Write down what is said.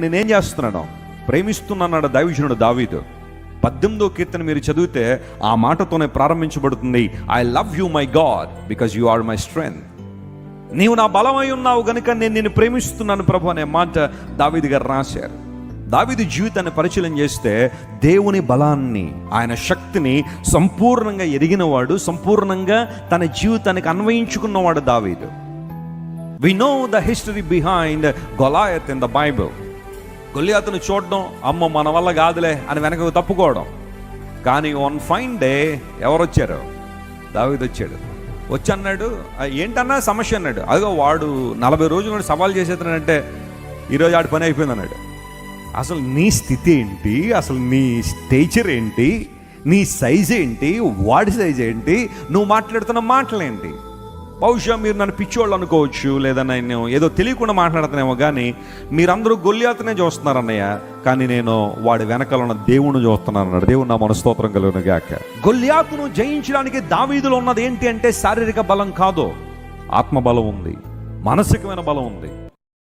నేనేం చేస్తున్నాను, ప్రేమిస్తున్నాడు దైవజనుడు దావీదు. 18వ కీర్తన మీరు చదివితే ఆ మాటతోనే ప్రారంభించబడుతుంది. I love you my God because you are my strength. నీవు నా బలమై ఉన్నావు గనుక నేను నిన్ను ప్రేమిస్తున్నాను ప్రభు అనే మాట దావీదు గారు రాశారు. దావీదు జీవితాన్ని పరిశీలన చేస్తే దేవుని బలాన్ని, ఆయన శక్తిని సంపూర్ణంగా ఎరిగినవాడు, సంపూర్ణంగా తన జీవితానికి అన్వయించుకున్నవాడు దావీదు. We know the history behind Goliath in the Bible. గొలియాతును చూడడం, అమ్మ మన వల్ల కాదులే అని వెనక తప్పుకోవడం. కానీ వన్ ఫైన్ డే ఎవరు వచ్చారు? దావీదు వచ్చాడు. వచ్చి అన్నాడు, ఏంటన్నా సమస్య అన్నాడు. అదిగో వాడు 40 రోజులు సవాల్ చేసేస్తానంటే ఈరోజు ఆడి పని అయిపోయింది అన్నాడు. అసలు నీ స్థితి ఏంటి, అసలు నీ స్టేచర్ ఏంటి, నీ సైజ్ ఏంటి, వాడి సైజ్ ఏంటి, నువ్వు మాట్లాడుతున్న మాటలేంటి? బహుశా మీరు నన్ను పిచ్చోళ్ళు అనుకోవచ్చు, లేదా నేను ఏదో తెలియకుండా మాట్లాడుతున్నామో, కానీ మీరందరూ గొలియాతునే చూస్తున్నారు అన్నయ్య, కానీ నేను వాడి వెనకాల ఉన్న దేవుణ్ణి చూస్తున్నాను అన్నాడు. దేవుడు నా మనస్తోత్రం కలుగును గాక. గొలియాతును జయించడానికి దావీదులో ఉన్నది ఏంటి అంటే శారీరక బలం కాదు, ఆత్మబలం ఉంది, మానసికమైన బలం ఉంది.